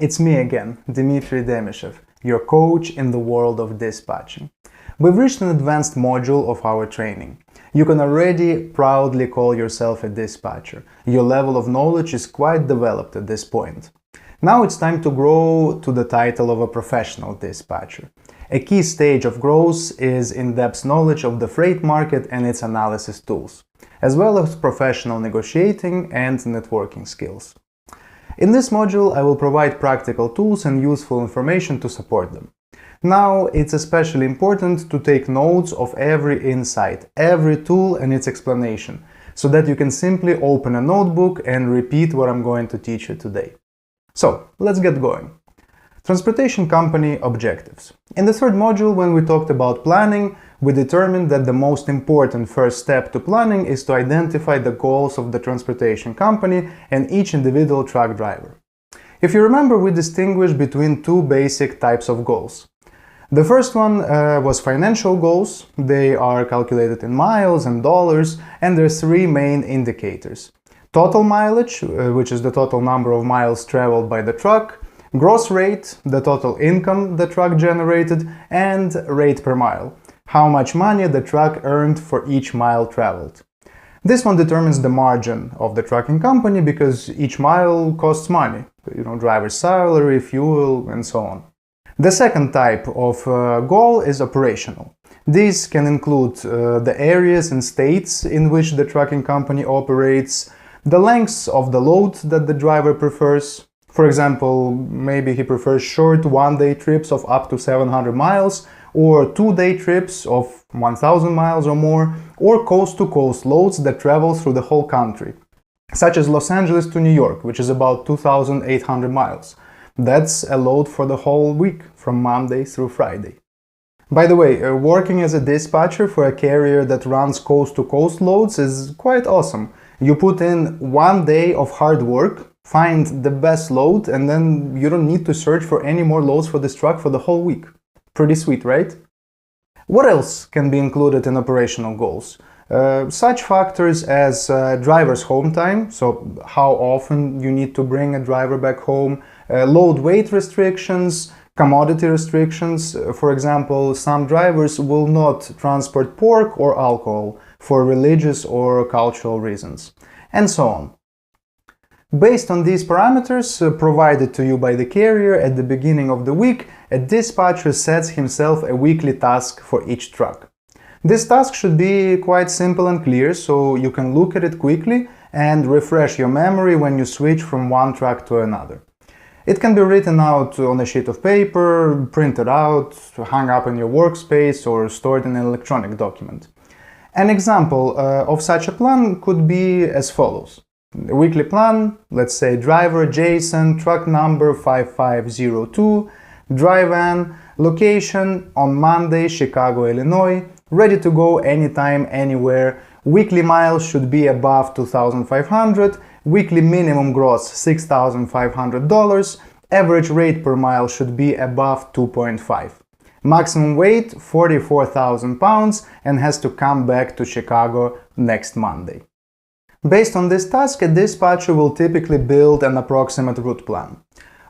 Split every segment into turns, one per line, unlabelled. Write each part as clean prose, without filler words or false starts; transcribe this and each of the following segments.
It's me again, Dmitry Demishev, your coach in the world of dispatching. We've reached an advanced module of our training. You can already proudly call yourself a dispatcher. Your level of knowledge is quite developed at this point. Now it's time to grow to the title of a professional dispatcher. A key stage of growth is in-depth knowledge of the freight market and its analysis tools, as well as professional negotiating and networking skills. In this module, I will provide practical tools and useful information to support them. Now, it's especially important to take notes of every insight, every tool and its explanation, so that you can simply open a notebook and repeat what I'm going to teach you today. So, let's get going. Transportation company objectives. In the third module, when we talked about planning, we determined that the most important first step to planning is to identify the goals of the transportation company and each individual truck driver. If you remember, we distinguished between two basic types of goals. The first one was financial goals. They are calculated in miles and dollars, and there are three main indicators. Total mileage, which is the total number of miles traveled by the truck, gross rate, the total income the truck generated, and rate per mile, how much money the truck earned for each mile traveled. This one determines the margin of the trucking company because each mile costs money, driver's salary, fuel, and so on. The second type of goal is operational. These can include the areas and states in which the trucking company operates, the lengths of the load that the driver prefers. For example, maybe he prefers short one-day trips of up to 700 miles, or two-day trips of 1000 miles or more, or coast-to-coast loads that travel through the whole country, such as Los Angeles to New York, which is about 2800 miles. That's a load for the whole week, from Monday through Friday. By the way, working as a dispatcher for a carrier that runs coast-to-coast loads is quite awesome. You put in 1 day of hard work, find the best load, and then you don't need to search for any more loads for this truck for the whole week. Pretty sweet, right? What else can be included in operational goals? Such factors as driver's home time, so how often you need to bring a driver back home, load weight restrictions, commodity restrictions. For example, some drivers will not transport pork or alcohol for religious or cultural reasons, and so on. Based on these parameters provided to you by the carrier at the beginning of the week, a dispatcher sets himself a weekly task for each truck. This task should be quite simple and clear, so you can look at it quickly and refresh your memory when you switch from one truck to another. It can be written out on a sheet of paper, printed out, hung up in your workspace, or stored in an electronic document. An example of such a plan could be as follows. A weekly plan, let's say driver Jason, truck number 5502, dry van, location on Monday, Chicago, Illinois, ready to go anytime, anywhere. Weekly miles should be above 2,500, weekly minimum gross $6,500, average rate per mile should be above 2.5. Maximum weight 44,000 pounds and has to come back to Chicago next Monday. Based on this task, a dispatcher will typically build an approximate route plan.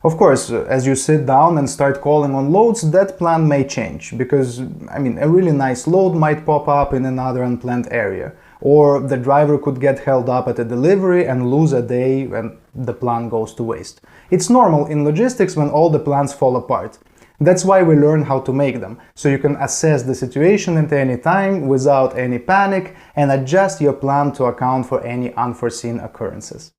Of course, as you sit down and start calling on loads, that plan may change, because, a really nice load might pop up in another unplanned area, or the driver could get held up at a delivery and lose a day and the plan goes to waste. It's normal in logistics when all the plans fall apart. That's why we learn how to make them, so you can assess the situation at any time without any panic and adjust your plan to account for any unforeseen occurrences.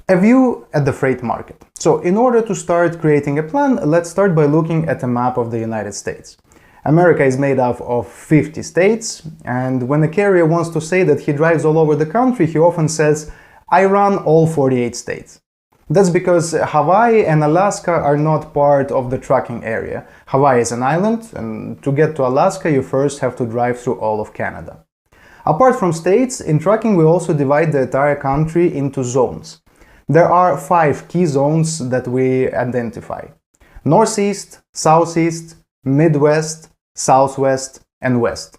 A view at the freight market. So, in order to start creating a plan, let's start by looking at a map of the United States. America is made up of 50 states, and when a carrier wants to say that he drives all over the country, he often says, "I run all 48 states." That's because Hawaii and Alaska are not part of the trucking area. Hawaii is an island, and to get to Alaska, you first have to drive through all of Canada. Apart from states, in trucking we also divide the entire country into zones. There are 5 key zones that we identify: Northeast, Southeast, Midwest, Southwest, and West.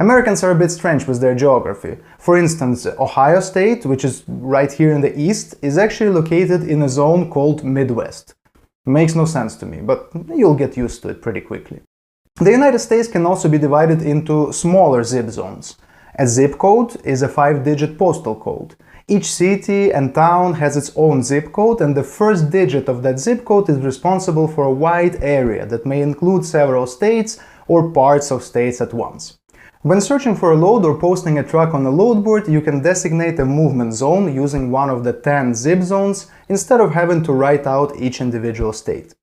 Americans are a bit strange with their geography. For instance, Ohio State, which is right here in the east, is actually located in a zone called Midwest. Makes no sense to me, but you'll get used to it pretty quickly. The United States can also be divided into smaller zip zones. A zip code is a 5-digit postal code. Each city and town has its own zip code, and the first digit of that zip code is responsible for a wide area that may include several states or parts of states at once. When searching for a load or posting a truck on a load board, you can designate a movement zone using one of the 10 zip zones instead of having to write out each individual state.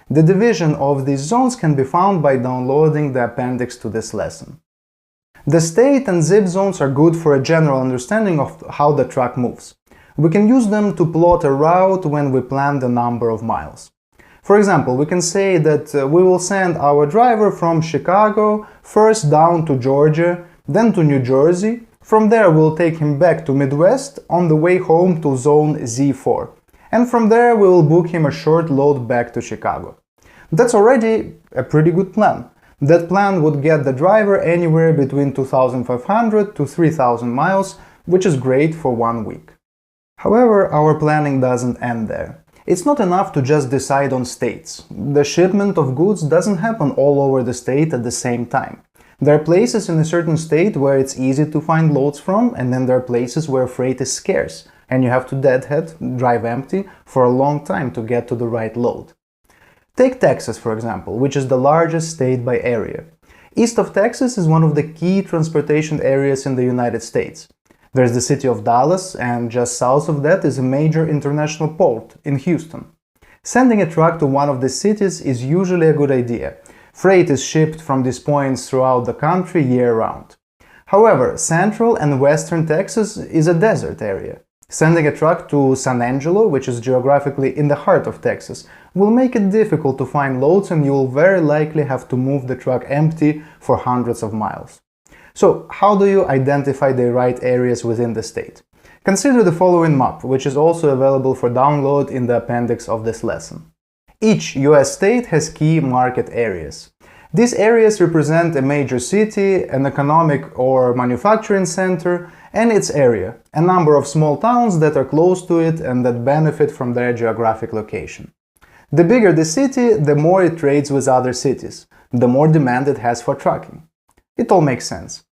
The division of these zones can be found by downloading the appendix to this lesson. The state and zip zones are good for a general understanding of how the truck moves. We can use them to plot a route when we plan the number of miles. For example, we can say that we will send our driver from Chicago first down to Georgia, then to New Jersey. From there we'll take him back to Midwest on the way home to zone Z4. And from there we will book him a short load back to Chicago. That's already a pretty good plan. That plan would get the driver anywhere between 2,500 to 3,000 miles, which is great for 1 week. However, our planning doesn't end there. It's not enough to just decide on states. The shipment of goods doesn't happen all over the state at the same time. There are places in a certain state where it's easy to find loads from, and then there are places where freight is scarce, and you have to deadhead, drive empty, for a long time to get to the right load. Take Texas, for example, which is the largest state by area. East of Texas is one of the key transportation areas in the United States. There's the city of Dallas, and just south of that is a major international port in Houston. Sending a truck to one of the cities is usually a good idea. Freight is shipped from these points throughout the country year-round. However, central and western Texas is a desert area. Sending a truck to San Angelo, which is geographically in the heart of Texas, will make it difficult to find loads, and you will very likely have to move the truck empty for hundreds of miles. So, how do you identify the right areas within the state? Consider the following map, which is also available for download in the appendix of this lesson. Each US state has key market areas. These areas represent a major city, an economic or manufacturing center, and its area, a number of small towns that are close to it and that benefit from their geographic location. The bigger the city, the more it trades with other cities, the more demand it has for trucking. It all makes sense.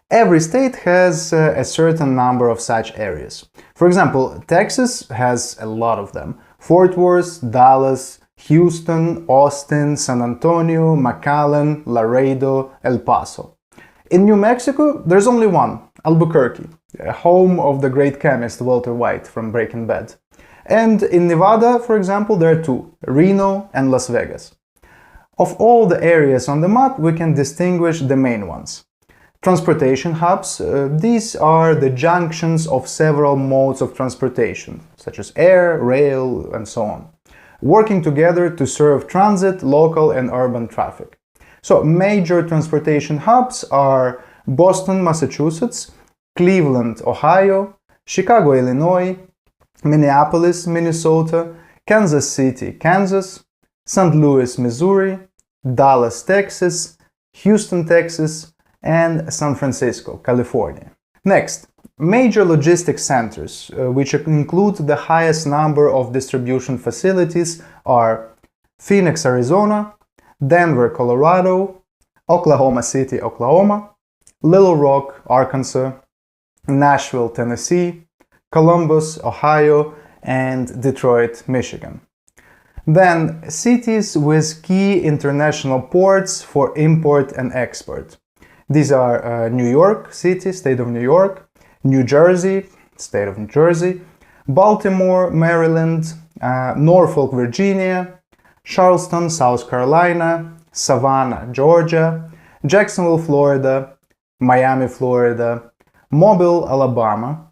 Every state has a certain number of such areas. For example, Texas has a lot of them. Fort Worth, Dallas, Houston, Austin, San Antonio, McAllen, Laredo, El Paso. In New Mexico, there's only one, Albuquerque, home of the great chemist Walter White from Breaking Bad. And in Nevada, for example, there are two, Reno and Las Vegas. Of all the areas on the map, we can distinguish the main ones. Transportation hubs, these are the junctions of several modes of transportation, such as air, rail, and so on, working together to serve transit, local, and urban traffic. So, major transportation hubs are Boston, Massachusetts, Cleveland, Ohio, Chicago, Illinois, Minneapolis, Minnesota, Kansas City, Kansas, St. Louis, Missouri, Dallas, Texas, Houston, Texas, and San Francisco, California. Next, major logistics centers, which include the highest number of distribution facilities, are Phoenix, Arizona, Denver, Colorado, Oklahoma City, Oklahoma, Little Rock, Arkansas, Nashville, Tennessee, Columbus, Ohio, and Detroit, Michigan. Then, cities with key international ports for import and export. These are New York City, State of New York, New Jersey, State of New Jersey, Baltimore, Maryland, Norfolk, Virginia, Charleston, South Carolina, Savannah, Georgia, Jacksonville, Florida, Miami, Florida, Mobile, Alabama,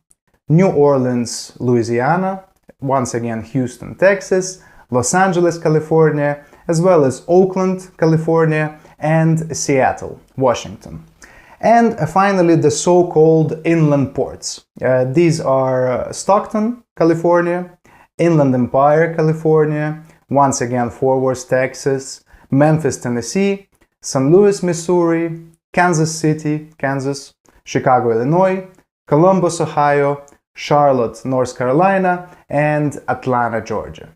New Orleans, Louisiana, once again Houston, Texas, Los Angeles, California, as well as Oakland, California, and Seattle, Washington. And finally, the so-called inland ports. These are Stockton, California, Inland Empire, California, once again Fort Worth, Texas, Memphis, Tennessee, St. Louis, Missouri, Kansas City, Kansas, Chicago, Illinois, Columbus, Ohio, Charlotte, North Carolina, and Atlanta, Georgia.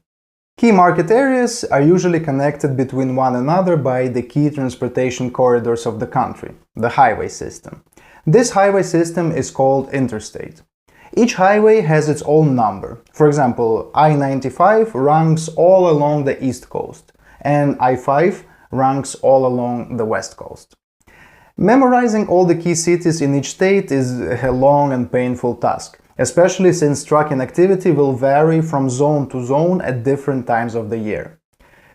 Key market areas are usually connected between one another by the key transportation corridors of the country, the highway system. This highway system is called interstate. Each highway has its own number. For example, I-95 runs all along the east coast, and I-5 runs all along the west coast. Memorizing all the key cities in each state is a long and painful task, especially since trucking activity will vary from zone to zone at different times of the year.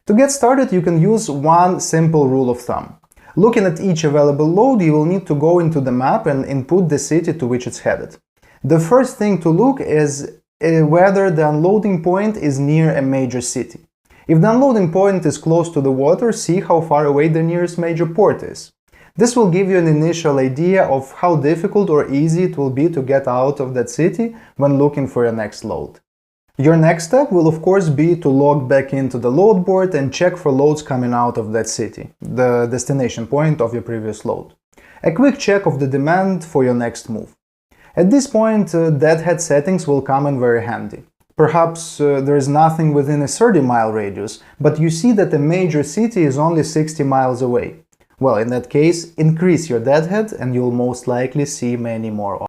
To get started, you can use one simple rule of thumb. Looking at each available load, you will need to go into the map and input the city to which it's headed. The first thing to look is whether the unloading point is near a major city. If the unloading point is close to the water, see how far away the nearest major port is. This will give you an initial idea of how difficult or easy it will be to get out of that city when looking for your next load. Your next step will of course be to log back into the load board and check for loads coming out of that city, the destination point of your previous load. A quick check of the demand for your next move. At this point, deadhead settings will come in very handy. Perhaps there is nothing within a 30-mile radius, but you see that a major city is only 60 miles away. Well, in that case, increase your deadhead and you'll most likely see many more.